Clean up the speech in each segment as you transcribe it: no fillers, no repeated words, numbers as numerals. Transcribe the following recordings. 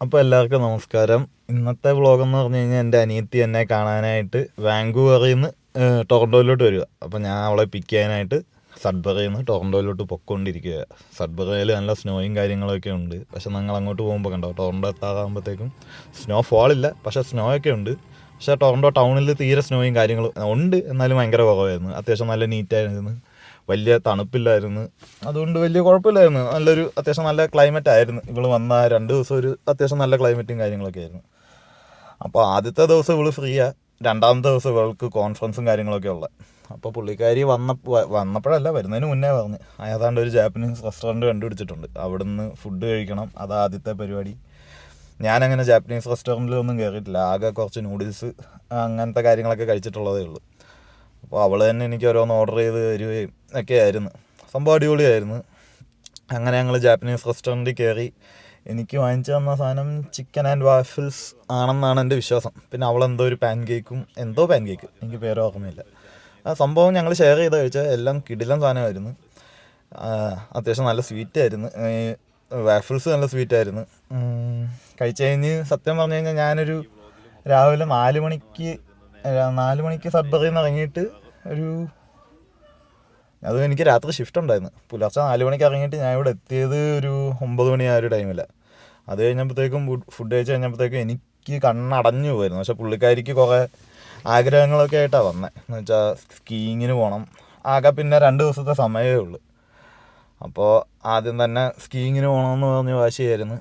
അപ്പോൾ എല്ലാവർക്കും നമസ്കാരം. ഇന്നത്തെ വ്ളോഗെന്ന് പറഞ്ഞു കഴിഞ്ഞാൽ എൻ്റെ അനിയത്തി എന്നെ കാണാനായിട്ട് വാങ്കൂവറിൽ നിന്ന് ടൊറൻറ്റോയിലോട്ട് വരിക. അപ്പോൾ ഞാൻ അവളെ പിക്ക് ചെയ്യാനായിട്ട് സഡ്ബറിയിൽ നിന്ന് ടൊറൻറ്റോയിലോട്ട് പൊയ്ക്കൊണ്ടിരിക്കുക. സഡ്ബറിയിൽ നല്ല സ്നോയും കാര്യങ്ങളൊക്കെ ഉണ്ട്. പക്ഷെ ഞങ്ങൾ അങ്ങോട്ട് പോകുമ്പോൾ കണ്ടോ, ടൊറൻറ്റോ എത്താറാകുമ്പോഴത്തേക്കും സ്നോ ഫോളില്ല, പക്ഷേ സ്നോ ഒക്കെ ഉണ്ട്. പക്ഷേ ടൊറൻറ്റോ ടൗണിൽ തീരെ സ്നോയും കാര്യങ്ങളും ഉണ്ട്, എന്നാലും ഭയങ്കര കുറവായിരുന്നു. അത്യാവശ്യം നല്ല നീറ്റായിരുന്നു, വലിയ തണുപ്പില്ലായിരുന്നു, അതുകൊണ്ട് വലിയ കുഴപ്പമില്ലായിരുന്നു. നല്ലൊരു അത്യാവശ്യം നല്ല ക്ലൈമറ്റ് ആയിരുന്നു. ഇവൾ വന്ന 2 ദിവസം ഒരു അത്യാവശ്യം നല്ല ക്ലൈമറ്റും കാര്യങ്ങളൊക്കെ ആയിരുന്നു. അപ്പോൾ ആദ്യത്തെ ദിവസം ഇവൾ ഫ്രീയാണ്, രണ്ടാമത്തെ ദിവസം ഇവൾക്ക് കോൺഫറൻസും കാര്യങ്ങളൊക്കെ ഉള്ളത്. അപ്പോൾ പുള്ളിക്കാരി വന്നപ്പോഴല്ല, വരുന്നതിന് മുന്നേ പറഞ്ഞ് ഏതാണ്ട് ഒരു ജാപ്പനീസ് റെസ്റ്റോറൻറ്റ് കണ്ടുപിടിച്ചിട്ടുണ്ട്, അവിടെ നിന്ന് ഫുഡ് കഴിക്കണം, അതാ ആദ്യത്തെ പരിപാടി. ഞാനങ്ങനെ ജാപ്പനീസ് റെസ്റ്റോറൻറ്റിലൊന്നും കയറിയിട്ടില്ല, ആകെ കുറച്ച് നൂഡിൽസ് അങ്ങനത്തെ കാര്യങ്ങളൊക്കെ കഴിച്ചിട്ടുള്ളതേ ഉള്ളൂ. അപ്പോൾ അവൾ തന്നെ എനിക്ക് ഓരോന്ന് ഓർഡർ ചെയ്ത് തരുകയും ഒക്കെ ആയിരുന്നു. സംഭവം അടിപൊളിയായിരുന്നു. അങ്ങനെ ഞങ്ങൾ ജാപ്പനീസ് റെസ്റ്റോറൻറ്റിൽ കയറി. എനിക്ക് വാങ്ങിച്ചു തന്ന സാധനം ചിക്കൻ ആൻഡ് വാഫിൾസ് ആണെന്നാണ് എൻ്റെ വിശ്വാസം. പിന്നെ അവളെന്തോ ഒരു പാൻ കേക്ക്, എനിക്ക് പേര് ഓർമ്മയില്ല. ആ സംഭവം ഞങ്ങൾ ഷെയർ ചെയ്ത് കഴിച്ചാൽ എല്ലാം കിടിലൻ സാധനമായിരുന്നു. അത്യാവശ്യം നല്ല സ്വീറ്റായിരുന്നു. വാഫിൾസ് നല്ല സ്വീറ്റായിരുന്നു. കഴിച്ച് കഴിഞ്ഞ് സത്യം പറഞ്ഞു കഴിഞ്ഞാൽ ഞാനൊരു രാവിലെ 4 മണിക്ക് സബ്ബറിൽ നിന്ന് ഇറങ്ങിയിട്ട് അത് എനിക്ക് രാത്രി ഷിഫ്റ്റ് ഉണ്ടായിരുന്നു. പുലർച്ചെ 4 മണിക്ക് ഇറങ്ങിയിട്ട് ഞാൻ ഇവിടെ എത്തിയത് ഒരു 9 മണി ആ ഒരു ടൈമിലാണ്. അത് കഴിഞ്ഞപ്പോഴത്തേക്കും ഫുഡ് കഴിച്ച് കഴിഞ്ഞപ്പോഴത്തേക്കും എനിക്ക് കണ്ണടഞ്ഞു പോയിരുന്നു. പക്ഷേ പുള്ളിക്കാരിക്ക് കുറേ ആഗ്രഹങ്ങളൊക്കെ ആയിട്ടാണ് വന്നത്. എന്ന് വെച്ചാൽ സ്കീയിങ്ങിന് പോകണം. ആകെ പിന്നെ 2 ദിവസത്തെ സമയമേ ഉള്ളൂ. അപ്പോൾ ആദ്യം തന്നെ സ്കീയിങ്ങിന് പോകണമെന്ന് പറഞ്ഞ് വാശിയായിരുന്നു.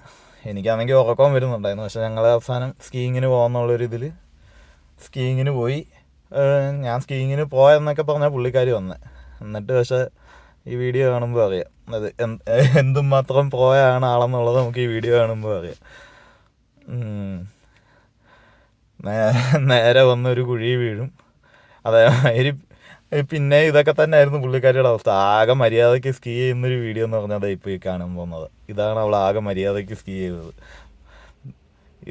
എനിക്കാണെങ്കിൽ ഉറക്കം വരുന്നുണ്ടായിരുന്നു. പക്ഷേ ഞങ്ങൾ അവസാനം സ്കീയിങ്ങിന് പോകാമെന്നുള്ളൊരിതിൽ സ്കീയിങ്ങിന് പോയി. ഞാൻ സ്കീയിങ്ങിന് പോയെന്നൊക്കെ പറഞ്ഞാൽ പുള്ളിക്കാരി വന്നത്. എന്നിട്ട് പക്ഷേ ഈ വീഡിയോ കാണുമ്പോൾ അറിയാം അത് എന്തുമാത്രം പോയാണ് ആളെന്നുള്ളത് നമുക്ക് ഈ വീഡിയോ കാണുമ്പോൾ അറിയാം. നേരെ വന്നൊരു കുഴി വീഴും. അതേമാതിരി പിന്നെ ഇതൊക്കെ തന്നെ ആയിരുന്നു പുള്ളിക്കാരിയുടെ അവസ്ഥ. ആകെ മര്യാദയ്ക്ക് സ്കീ ചെയ്യുന്നൊരു വീഡിയോ എന്ന് പറഞ്ഞാൽ ഇപ്പോൾ ഈ കാണാൻ പോകുന്നത് ഇതാണ്. അവൾ ആകെ മര്യാദയ്ക്ക് സ്കീ ചെയ്തത്.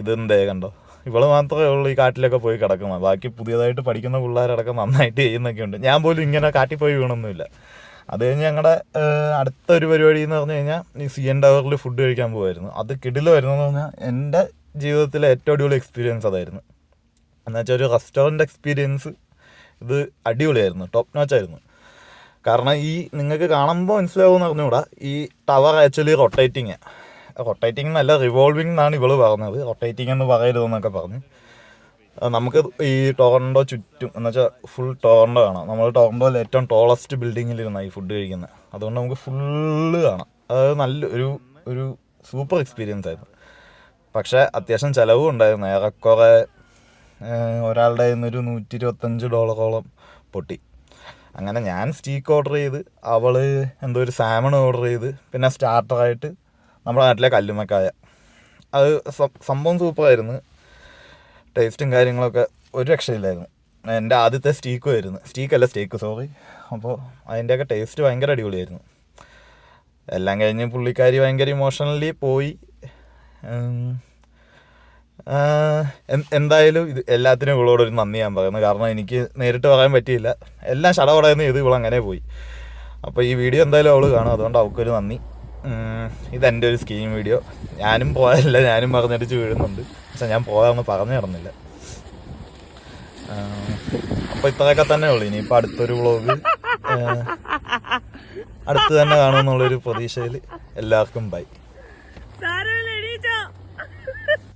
ഇതെന്തേ കണ്ടോ, ഇവൾ മാത്രമേ ഉള്ളൂ ഈ കാട്ടിലൊക്കെ പോയി കിടക്കുന്നത്. ബാക്കി പുതിയതായിട്ട് പഠിക്കുന്ന പിള്ളേരടക്കം നന്നായിട്ട് ചെയ്യുന്നൊക്കെ ഉണ്ട്. ഞാൻ പോലും ഇങ്ങനെ കാട്ടിൽ പോയി വീണൊന്നുമില്ല. അത് കഴിഞ്ഞ് ഞങ്ങളുടെ അടുത്തൊരു പരിപാടി എന്ന് പറഞ്ഞു കഴിഞ്ഞാൽ ഈ CN ടവറിൽ ഫുഡ് കഴിക്കാൻ പോകുമായിരുന്നു. അത് കിടിലമായിരുന്നെന്ന് പറഞ്ഞാൽ എൻ്റെ ജീവിതത്തിലെ ഏറ്റവും അടിപൊളി എക്സ്പീരിയൻസ് അതായിരുന്നു. എന്നുവെച്ചാൽ ഒരു റെസ്റ്റോറൻറ്റ് എക്സ്പീരിയൻസ് ഇത് അടിപൊളിയായിരുന്നു, ടോപ്പ് നോച്ചായിരുന്നു. കാരണം ഈ നിങ്ങൾക്ക് കാണുമ്പോൾ മനസ്സിലാവുമെന്ന് പറഞ്ഞുകൂടാ, ഈ ടവർ ആക്ച്വലി റൊട്ടേറ്റിങ് എന്നല്ല, റിവോൾവിംഗ് എന്നാണ് ഇവള് പറഞ്ഞത്. റൊട്ടേറ്റിംഗ് എന്ന് പറയരുതെന്നൊക്കെ പറഞ്ഞ് നമുക്ക് ഈ ടൊറൻറ്റോ ചുറ്റും എന്നുവെച്ചാൽ ഫുൾ ടൊറൻറ്റോ കാണാം. നമ്മൾ ടൊറൻറ്റോയിൽ ഏറ്റവും ടോളസ്റ്റ് ബിൽഡിങ്ങിലിരുന്നാണ് ഈ ഫുഡ് കഴിക്കുന്നത്. അതുകൊണ്ട് നമുക്ക് ഫുള്ള് കാണാം. അത് ഒരു സൂപ്പർ എക്സ്പീരിയൻസ് ആയിരുന്നു. പക്ഷേ അത്യാവശ്യം ചിലവും ഉണ്ടായിരുന്നു. ഏറെക്കുറെ ഒരാളുടെ കയ്യിൽ നിന്ന് ഒരു $125 പൊട്ടി. അങ്ങനെ ഞാൻ സ്റ്റീക്ക് ഓർഡർ ചെയ്ത്, അവൾ എന്തോ ഒരു സാമൺ ഓർഡർ ചെയ്ത്, പിന്നെ സ്റ്റാർട്ടറായിട്ട് നമ്മുടെ നാട്ടിലെ കല്ലുമ്മക്കായ. അത് സംഭവം സൂപ്പറായിരുന്നു. ടേസ്റ്റും കാര്യങ്ങളൊക്കെ ഒരു രക്ഷയില്ലായിരുന്നു. എൻ്റെ ആദ്യത്തെ സ്റ്റേക്ക് സോറി. അപ്പോൾ അതിൻ്റെയൊക്കെ ടേസ്റ്റ് ഭയങ്കര അടിപൊളിയായിരുന്നു. എല്ലാം കഴിഞ്ഞ് പുള്ളിക്കാരി ഭയങ്കര ഇമോഷണലി പോയി. എന്തായാലും ഇത് എല്ലാത്തിനും ഇവളോടൊരു നന്ദി ഞാൻ പറയുന്നു. കാരണം എനിക്ക് നേരിട്ട് പറയാൻ പറ്റിയില്ല. എല്ലാം ഷടപടയെന്ന് ചെയ്ത് ഇവളങ്ങനെ പോയി. അപ്പോൾ ഈ വീഡിയോ എന്തായാലും അവൾ കാണും, അതുകൊണ്ട് അവൾക്കൊരു നന്ദി. ഇതെൻ്റെ ഒരു സ്കീം വീഡിയോ. ഞാനും പോയല്ല, ഞാനും പറഞ്ഞടിച്ച് വീഴുന്നുണ്ട്. പക്ഷെ ഞാൻ പോകാമെന്ന് പറഞ്ഞു നടന്നില്ല. അപ്പോൾ ഇത്രയൊക്കെ തന്നെ ഉള്ളൂ. ഇനിയിപ്പോൾ അടുത്തൊരു വ്ളോഗ് അടുത്ത് തന്നെ കാണുമെന്നുള്ളൊരു പ്രതീക്ഷയിൽ എല്ലാവർക്കും ബൈ.